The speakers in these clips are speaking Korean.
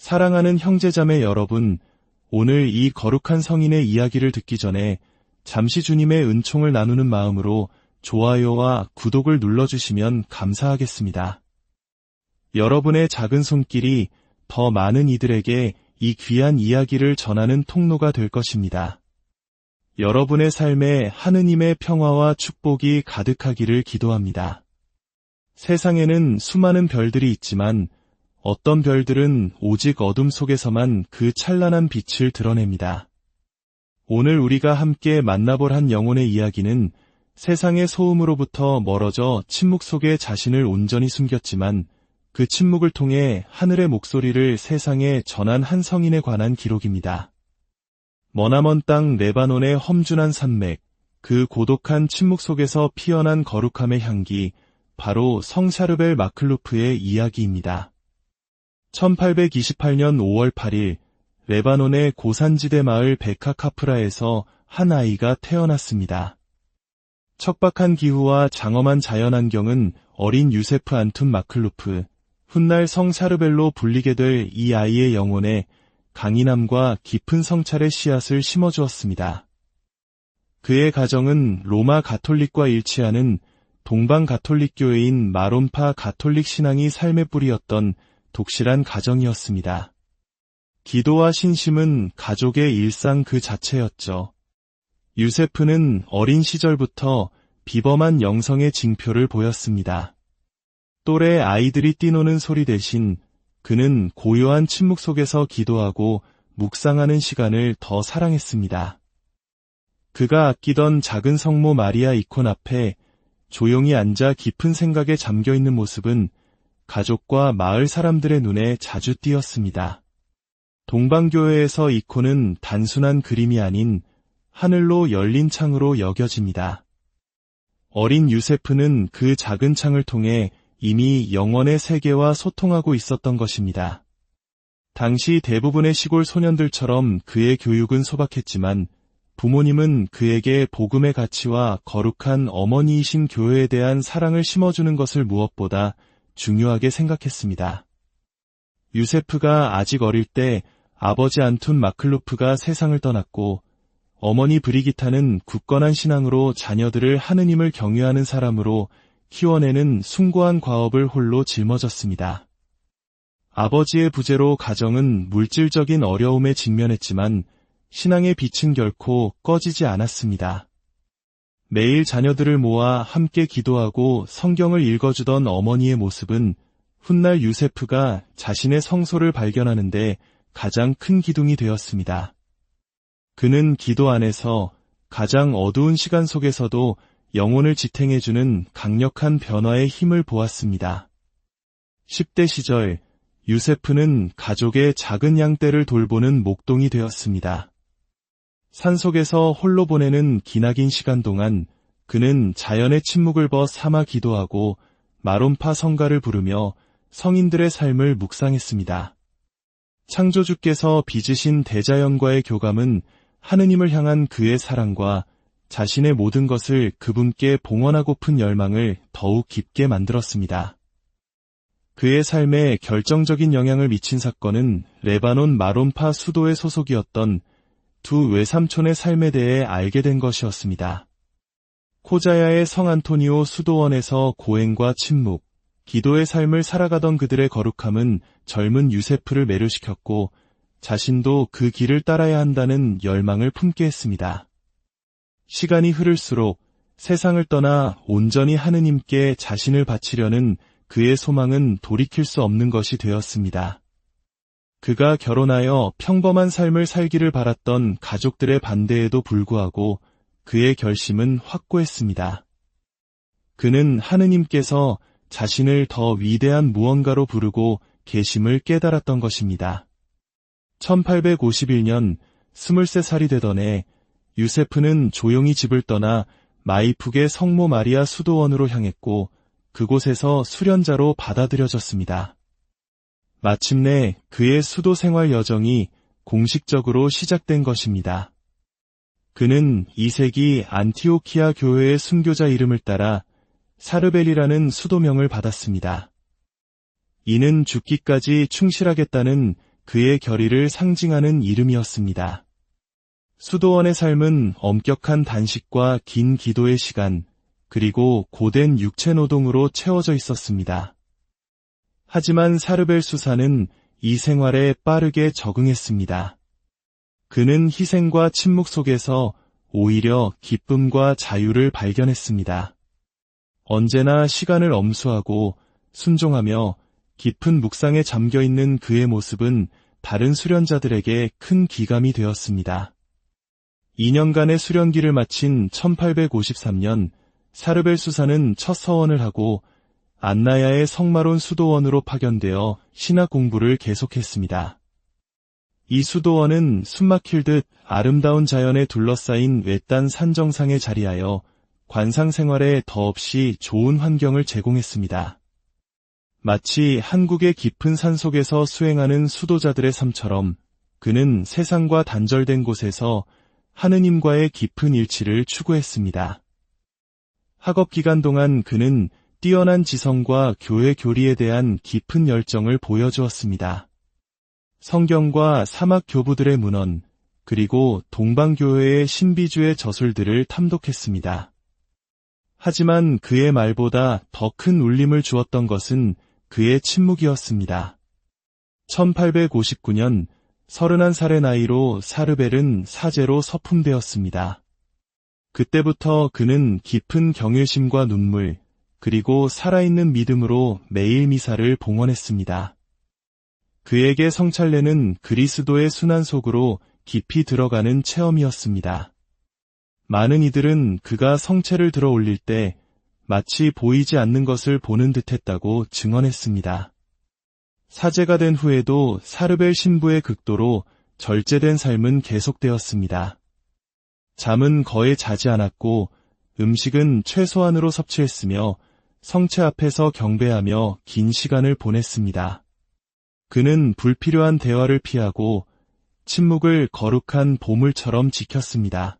사랑하는 형제자매 여러분, 오늘 이 거룩한 성인의 이야기를 듣기 전에 잠시 주님의 은총을 나누는 마음으로 좋아요와 구독을 눌러주시면 감사하겠습니다. 여러분의 작은 손길이 더 많은 이들에게 이 귀한 이야기를 전하는 통로가 될 것입니다. 여러분의 삶에 하느님의 평화와 축복이 가득하기를 기도합니다. 세상에는 수많은 별들이 있지만 어떤 별들은 오직 어둠 속에서만 그 찬란한 빛을 드러냅니다. 오늘 우리가 함께 만나볼 한 영혼의 이야기는 세상의 소음으로부터 멀어져 침묵 속에 자신을 온전히 숨겼지만 그 침묵을 통해 하늘의 목소리를 세상에 전한 한 성인에 관한 기록입니다. 머나먼 땅 레바논의 험준한 산맥, 그 고독한 침묵 속에서 피어난 거룩함의 향기, 바로 성 샤르벨 마클루프의 이야기입니다. 1828년 5월 8일 레바논의 고산지대 마을 베카카프라에서 한 아이가 태어났습니다. 척박한 기후와 장엄한 자연환경은 어린 유세프 안툰 마클루프, 훗날 성 샤르벨로 불리게 될 이 아이의 영혼에 강인함과 깊은 성찰의 씨앗을 심어주었습니다. 그의 가정은 로마 가톨릭과 일치하는 동방 가톨릭 교회인 마론파 가톨릭 신앙이 삶의 뿌리였던 독실한 가정이었습니다. 기도와 신심은 가족의 일상 그 자체였죠. 유세프는 어린 시절부터 비범한 영성의 징표를 보였습니다. 또래 아이들이 뛰노는 소리 대신 그는 고요한 침묵 속에서 기도하고 묵상하는 시간을 더 사랑했습니다. 그가 아끼던 작은 성모 마리아 이콘 앞에 조용히 앉아 깊은 생각에 잠겨있는 모습은 가족과 마을 사람들의 눈에 자주 띄었습니다. 동방교회에서 이콘은 단순한 그림이 아닌 하늘로 열린 창으로 여겨집니다. 어린 유세프는 그 작은 창을 통해 이미 영원의 세계와 소통하고 있었던 것입니다. 당시 대부분의 시골 소년들처럼 그의 교육은 소박했지만 부모님은 그에게 복음의 가치와 거룩한 어머니이신 교회에 대한 사랑을 심어주는 것을 무엇보다 중요하게 생각했습니다. 유세프가 아직 어릴 때 아버지 안툰 마클루프가 세상을 떠났고 어머니 브리기타는 굳건한 신앙으로 자녀들을 하느님을 경외하는 사람으로 키워내는 숭고한 과업을 홀로 짊어졌습니다. 아버지의 부재로 가정은 물질적인 어려움에 직면했지만 신앙의 빛은 결코 꺼지지 않았습니다. 매일 자녀들을 모아 함께 기도하고 성경을 읽어주던 어머니의 모습은 훗날 유세프가 자신의 성소를 발견하는데 가장 큰 기둥이 되었습니다. 그는 기도 안에서 가장 어두운 시간 속에서도 영혼을 지탱해주는 강력한 변화의 힘을 보았습니다. 10대 시절 유세프는 가족의 작은 양떼를 돌보는 목동이 되었습니다. 산속에서 홀로 보내는 기나긴 시간 동안 그는 자연의 침묵을 삼아 기도하고 마론파 성가를 부르며 성인들의 삶을 묵상했습니다. 창조주께서 빚으신 대자연과의 교감은 하느님을 향한 그의 사랑과 자신의 모든 것을 그분께 봉헌하고픈 열망을 더욱 깊게 만들었습니다. 그의 삶에 결정적인 영향을 미친 사건은 레바논 마론파 수도의 소속이었던 두 외삼촌의 삶에 대해 알게 된 것이었습니다. 코자야의 성 안토니오 수도원에서 고행과 침묵, 기도의 삶을 살아가던 그들의 거룩함은 젊은 유세프를 매료시켰고 자신도 그 길을 따라야 한다는 열망을 품게 했습니다. 시간이 흐를수록 세상을 떠나 온전히 하느님께 자신을 바치려는 그의 소망은 돌이킬 수 없는 것이 되었습니다. 그가 결혼하여 평범한 삶을 살기를 바랐던 가족들의 반대에도 불구하고 그의 결심은 확고했습니다. 그는 하느님께서 자신을 더 위대한 무언가로 부르고 계심을 깨달았던 것입니다. 1851년 23살이 되던 해 유세프는 조용히 집을 떠나 마이푹의 성모 마리아 수도원으로 향했고 그곳에서 수련자로 받아들여졌습니다. 마침내 그의 수도 생활 여정이 공식적으로 시작된 것입니다. 그는 2세기 안티오키아 교회의 순교자 이름을 따라 사르벨이라는 수도명을 받았습니다. 이는 죽기까지 충실하겠다는 그의 결의를 상징하는 이름이었습니다. 수도원의 삶은 엄격한 단식과 긴 기도의 시간, 그리고 고된 육체 노동으로 채워져 있었습니다. 하지만 사르벨 수사는 이 생활에 빠르게 적응했습니다. 그는 희생과 침묵 속에서 오히려 기쁨과 자유를 발견했습니다. 언제나 시간을 엄수하고 순종하며 깊은 묵상에 잠겨있는 그의 모습은 다른 수련자들에게 큰 기감이 되었습니다. 2년간의 수련기를 마친 1853년 사르벨 수사는 첫 서원을 하고 안나야의 성마론 수도원으로 파견되어 신학 공부를 계속했습니다. 이 수도원은 숨막힐 듯 아름다운 자연에 둘러싸인 외딴 산 정상에 자리하여 관상 생활에 더없이 좋은 환경을 제공했습니다. 마치 한국의 깊은 산속에서 수행하는 수도자들의 삶처럼 그는 세상과 단절된 곳에서 하느님과의 깊은 일치를 추구했습니다. 학업 기간 동안 그는 뛰어난 지성과 교회 교리에 대한 깊은 열정을 보여주었습니다. 성경과 사막 교부들의 문헌, 그리고 동방교회의 신비주의 저술들을 탐독했습니다. 하지만 그의 말보다 더 큰 울림을 주었던 것은 그의 침묵이었습니다. 1859년 31살의 나이로 사르벨은 사제로 서품되었습니다. 그때부터 그는 깊은 경외심과 눈물, 그리고 살아있는 믿음으로 매일 미사를 봉헌했습니다. 그에게 성찰례는 그리스도의 순환 속으로 깊이 들어가는 체험이었습니다. 많은 이들은 그가 성체를 들어 올릴 때 마치 보이지 않는 것을 보는 듯했다고 증언했습니다. 사제가 된 후에도 사르벨 신부의 극도로 절제된 삶은 계속되었습니다. 잠은 거의 자지 않았고 음식은 최소한으로 섭취했으며 성체 앞에서 경배하며 긴 시간을 보냈습니다. 그는 불필요한 대화를 피하고 침묵을 거룩한 보물처럼 지켰습니다.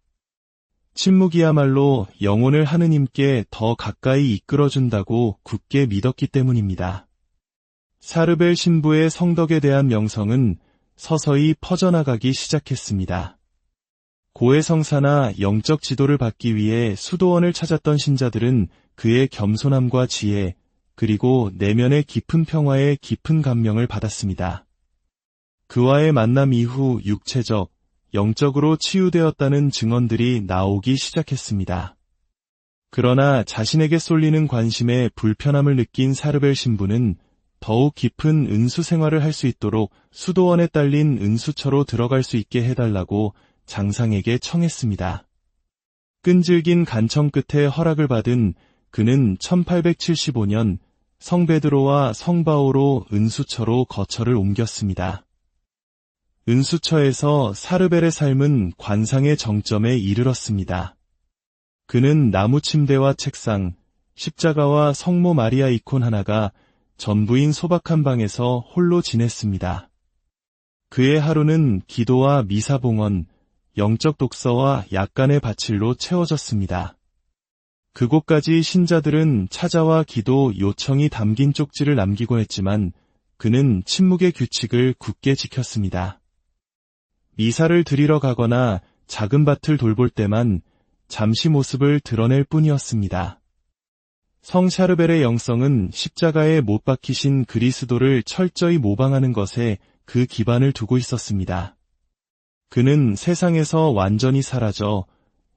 침묵이야말로 영혼을 하느님께 더 가까이 이끌어준다고 굳게 믿었기 때문입니다. 사르벨 신부의 성덕에 대한 명성은 서서히 퍼져나가기 시작했습니다. 고해성사나 영적 지도를 받기 위해 수도원을 찾았던 신자들은 그의 겸손함과 지혜, 그리고 내면의 깊은 평화에 깊은 감명을 받았습니다. 그와의 만남 이후 육체적, 영적으로 치유되었다는 증언들이 나오기 시작했습니다. 그러나 자신에게 쏠리는 관심에 불편함을 느낀 사르벨 신부는 더욱 깊은 은수 생활을 할 수 있도록 수도원에 딸린 은수처로 들어갈 수 있게 해달라고 장상에게 청했습니다. 끈질긴 간청 끝에 허락을 받은 그는 1875년 성 베드로와 성 바오로 은수처로 거처를 옮겼습니다. 은수처에서 사르벨의 삶은 관상의 정점에 이르렀습니다. 그는 나무 침대와 책상, 십자가와 성모 마리아 이콘 하나가 전부인 소박한 방에서 홀로 지냈습니다. 그의 하루는 기도와 미사 봉헌, 영적 독서와 약간의 바칠로 채워졌습니다. 그곳까지 신자들은 찾아와 기도 요청이 담긴 쪽지를 남기곤 했지만 그는 침묵의 규칙을 굳게 지켰습니다. 미사를 드리러 가거나 작은 밭을 돌볼 때만 잠시 모습을 드러낼 뿐이었습니다. 성 샤르벨의 영성은 십자가에 못 박히신 그리스도를 철저히 모방하는 것에 그 기반을 두고 있었습니다. 그는 세상에서 완전히 사라져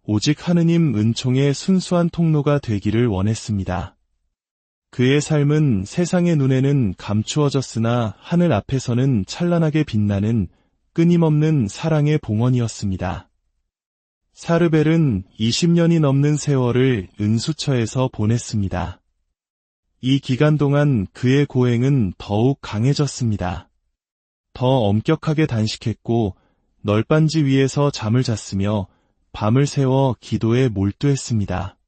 오직 하느님 은총의 순수한 통로가 되기를 원했습니다. 그의 삶은 세상의 눈에는 감추어졌으나 하늘 앞에서는 찬란하게 빛나는 끊임없는 사랑의 봉헌이었습니다. 사르벨은 20년이 넘는 세월을 은수처에서 보냈습니다. 이 기간 동안 그의 고행은 더욱 강해졌습니다. 더 엄격하게 단식했고 널빤지 위에서 잠을 잤으며 밤을 새워 기도에 몰두했습니다.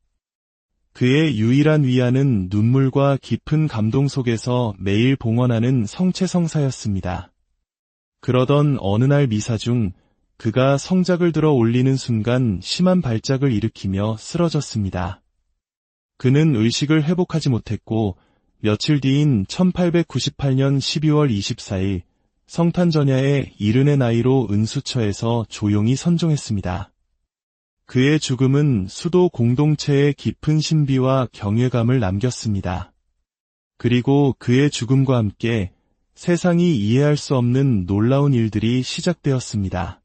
그의 유일한 위안은 눈물과 깊은 감동 속에서 매일 봉헌하는 성체성사였습니다. 그러던 어느 날 미사 중 그가 성작을 들어 올리는 순간 심한 발작을 일으키며 쓰러졌습니다. 그는 의식을 회복하지 못했고 며칠 뒤인 1898년 12월 24일 성탄전야에 이른의 나이로 은수처에서 조용히 선종했습니다. 그의 죽음은 수도 공동체에 깊은 신비와 경외감을 남겼습니다. 그리고 그의 죽음과 함께 세상이 이해할 수 없는 놀라운 일들이 시작되었습니다.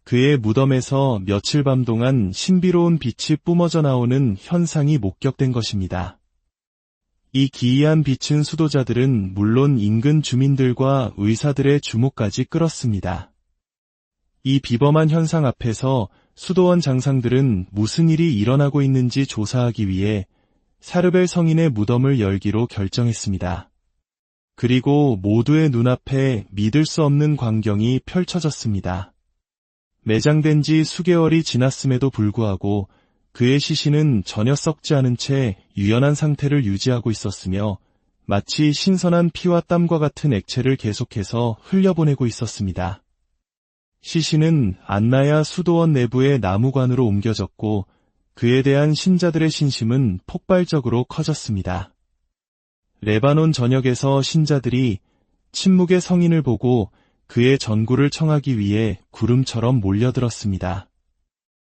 그의 무덤에서 며칠 밤 동안 신비로운 빛이 뿜어져 나오는 현상이 목격된 것입니다. 이 기이한 빛은 수도자들은 물론 인근 주민들과 의사들의 주목까지 끌었습니다. 이 비범한 현상 앞에서 수도원 장상들은 무슨 일이 일어나고 있는지 조사하기 위해 사르벨 성인의 무덤을 열기로 결정했습니다. 그리고 모두의 눈앞에 믿을 수 없는 광경이 펼쳐졌습니다. 매장된 지 수개월이 지났음에도 불구하고 그의 시신은 전혀 썩지 않은 채 유연한 상태를 유지하고 있었으며 마치 신선한 피와 땀과 같은 액체를 계속해서 흘려보내고 있었습니다. 시신은 안나야 수도원 내부의 나무관으로 옮겨졌고 그에 대한 신자들의 신심은 폭발적으로 커졌습니다. 레바논 전역에서 신자들이 침묵의 성인을 보고 그의 전구를 청하기 위해 구름처럼 몰려들었습니다.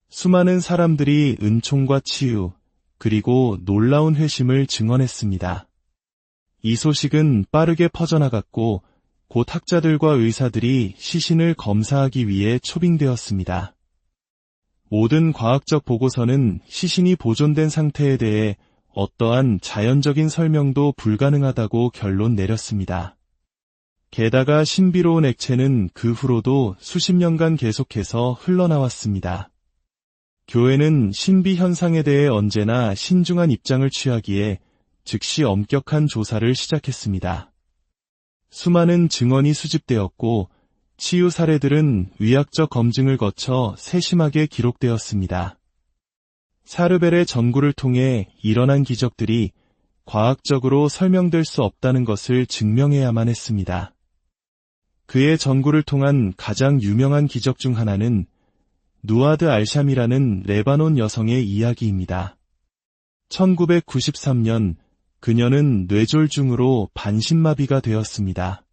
수많은 사람들이 은총과 치유, 그리고 놀라운 회심을 증언했습니다. 이 소식은 빠르게 퍼져나갔고 곧 학자들과 의사들이 시신을 검사하기 위해 초빙되었습니다. 모든 과학적 보고서는 시신이 보존된 상태에 대해 어떠한 자연적인 설명도 불가능하다고 결론 내렸습니다. 게다가 신비로운 액체는 그 후로도 수십 년간 계속해서 흘러나왔습니다. 교회는 신비 현상에 대해 언제나 신중한 입장을 취하기에 즉시 엄격한 조사를 시작했습니다. 수많은 증언이 수집되었고 치유 사례들은 의학적 검증을 거쳐 세심하게 기록되었습니다. 사르벨의 전구를 통해 일어난 기적들이 과학적으로 설명될 수 없다는 것을 증명해야만 했습니다. 그의 전구를 통한 가장 유명한 기적 중 하나는 누아드 알샴이라는 레바논 여성의 이야기입니다. 1993년 그녀는 뇌졸중으로 반신마비가 되었습니다.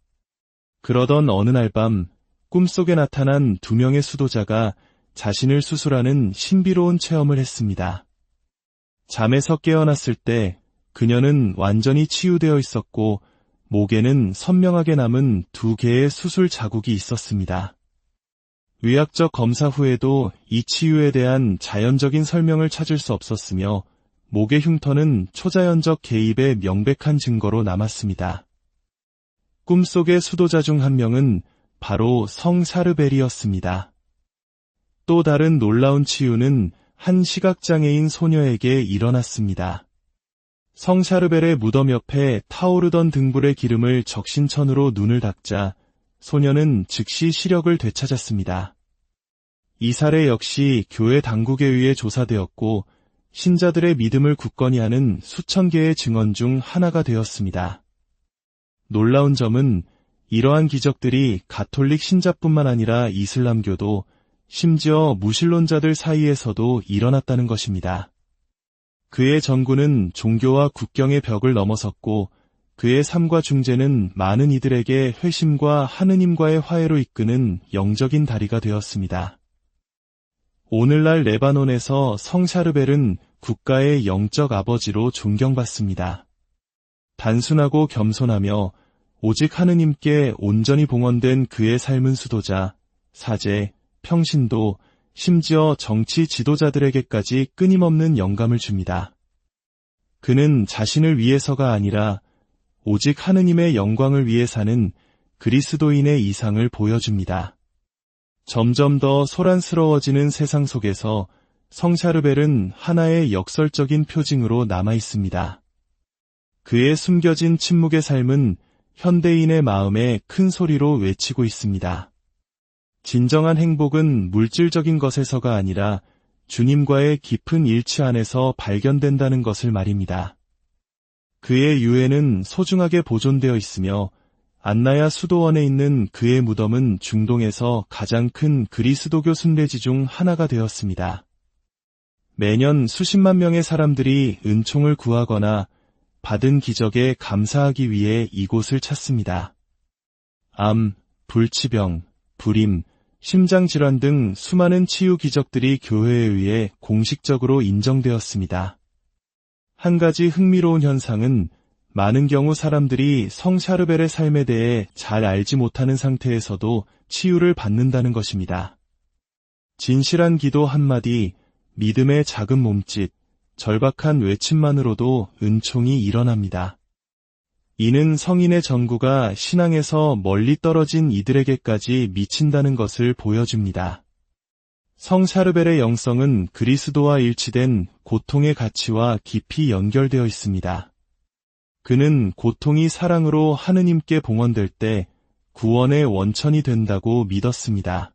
그러던 어느 날 밤 꿈속에 나타난 두 명의 수도자가 자신을 수술하는 신비로운 체험을 했습니다. 잠에서 깨어났을 때 그녀는 완전히 치유되어 있었고 목에는 선명하게 남은 2개의 수술 자국이 있었습니다. 의학적 검사 후에도 이 치유에 대한 자연적인 설명을 찾을 수 없었으며 목의 흉터는 초자연적 개입의 명백한 증거로 남았습니다. 꿈속의 수도자 중 한 명은 바로 성 사르벨이었습니다. 또 다른 놀라운 치유는 한 시각장애인 소녀에게 일어났습니다. 성 샤르벨의 무덤 옆에 타오르던 등불의 기름을 적신천으로 눈을 닦자 소녀는 즉시 시력을 되찾았습니다. 이 사례 역시 교회 당국에 의해 조사되었고 신자들의 믿음을 굳건히 하는 수천 개의 증언 중 하나가 되었습니다. 놀라운 점은 이러한 기적들이 가톨릭 신자뿐만 아니라 이슬람교도 심지어 무신론자들 사이에서도 일어났다는 것입니다. 그의 전구는 종교와 국경의 벽을 넘어섰고 그의 삶과 중재는 많은 이들에게 회심과 하느님과의 화해로 이끄는 영적인 다리가 되었습니다. 오늘날 레바논에서 성 샤르벨은 국가의 영적 아버지로 존경받습니다. 단순하고 겸손하며 오직 하느님께 온전히 봉헌된 그의 삶은 수도자, 사제, 평신도, 심지어 정치 지도자들에게까지 끊임없는 영감을 줍니다. 그는 자신을 위해서가 아니라 오직 하느님의 영광을 위해 사는 그리스도인의 이상을 보여줍니다. 점점 더 소란스러워지는 세상 속에서 성 샤르벨은 하나의 역설적인 표징으로 남아 있습니다. 그의 숨겨진 침묵의 삶은 현대인의 마음에 큰 소리로 외치고 있습니다. 진정한 행복은 물질적인 것에서가 아니라 주님과의 깊은 일치 안에서 발견된다는 것을 말입니다. 그의 유해는 소중하게 보존되어 있으며 안나야 수도원에 있는 그의 무덤은 중동에서 가장 큰 그리스도교 순례지 중 하나가 되었습니다. 매년 수십만 명의 사람들이 은총을 구하거나 받은 기적에 감사하기 위해 이곳을 찾습니다. 암, 불치병, 불임, 심장질환 등 수많은 치유 기적들이 교회에 의해 공식적으로 인정되었습니다. 한 가지 흥미로운 현상은 많은 경우 사람들이 성 샤르벨의 삶에 대해 잘 알지 못하는 상태에서도 치유를 받는다는 것입니다. 진실한 기도 한마디, 믿음의 작은 몸짓, 절박한 외침만으로도 은총이 일어납니다. 이는 성인의 전구가 신앙에서 멀리 떨어진 이들에게까지 미친다는 것을 보여줍니다. 성 샤르벨의 영성은 그리스도와 일치된 고통의 가치와 깊이 연결되어 있습니다. 그는 고통이 사랑으로 하느님께 봉헌될 때 구원의 원천이 된다고 믿었습니다.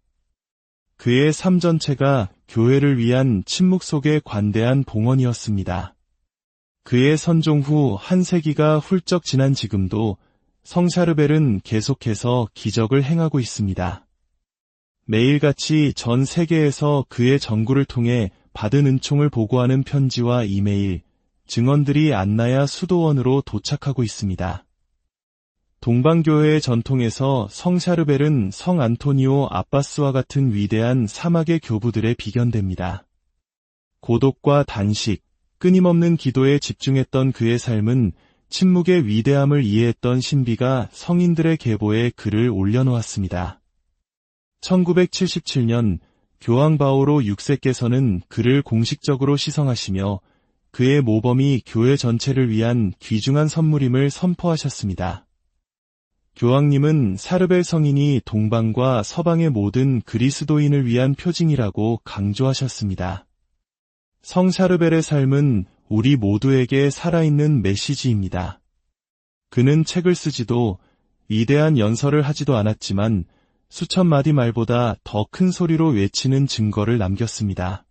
그의 삶 전체가 교회를 위한 침묵 속의 관대한 봉헌이었습니다. 그의 선종 후 한 세기가 훌쩍 지난 지금도 성 샤르벨은 계속해서 기적을 행하고 있습니다. 매일같이 전 세계에서 그의 전구를 통해 받은 은총을 보고하는 편지와 이메일, 증언들이 안나야 수도원으로 도착하고 있습니다. 동방교회의 전통에서 성 샤르벨은 성 안토니오 아빠스와 같은 위대한 사막의 교부들에 비견됩니다. 고독과 단식, 끊임없는 기도에 집중했던 그의 삶은 침묵의 위대함을 이해했던 신비가 성인들의 계보에 글을 올려놓았습니다. 1977년 교황 바오로 6세께서는 그를 공식적으로 시성하시며 그의 모범이 교회 전체를 위한 귀중한 선물임을 선포하셨습니다. 교황님은 샤르벨 성인이 동방과 서방의 모든 그리스도인을 위한 표징이라고 강조하셨습니다. 성 샤르벨의 삶은 우리 모두에게 살아있는 메시지입니다. 그는 책을 쓰지도 위대한 연설을 하지도 않았지만 수천 마디 말보다 더 큰 소리로 외치는 증거를 남겼습니다.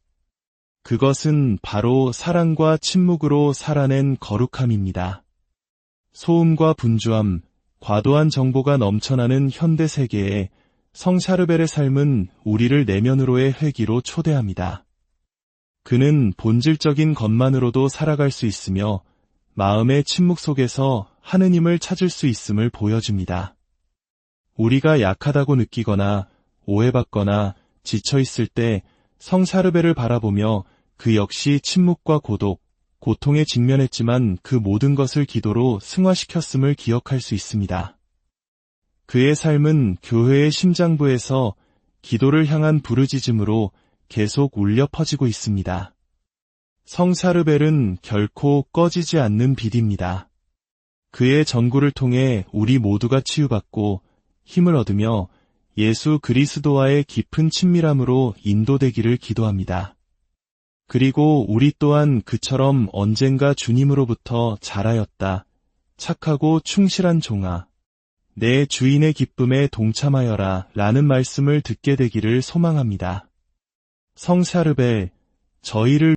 그것은 바로 사랑과 침묵으로 살아낸 거룩함입니다. 소음과 분주함, 과도한 정보가 넘쳐나는 현대 세계에 성 샤르벨의 삶은 우리를 내면으로의 회귀로 초대합니다. 그는 본질적인 것만으로도 살아갈 수 있으며 마음의 침묵 속에서 하느님을 찾을 수 있음을 보여줍니다. 우리가 약하다고 느끼거나 오해받거나 지쳐있을 때 성 샤르벨을 바라보며 그 역시 침묵과 고독, 고통에 직면했지만 그 모든 것을 기도로 승화시켰음을 기억할 수 있습니다. 그의 삶은 교회의 심장부에서 기도를 향한 부르짖음으로 계속 울려 퍼지고 있습니다. 성 샤르벨은 결코 꺼지지 않는 빛입니다. 그의 전구를 통해 우리 모두가 치유받고 힘을 얻으며 예수 그리스도와의 깊은 친밀함으로 인도되기를 기도합니다. 그리고 우리 또한 그처럼 언젠가 주님으로부터 자라였다. 착하고 충실한 종아, 내 주인의 기쁨에 동참하여라 라는 말씀을 듣게 되기를 소망합니다. 성 샤르벨, 저희를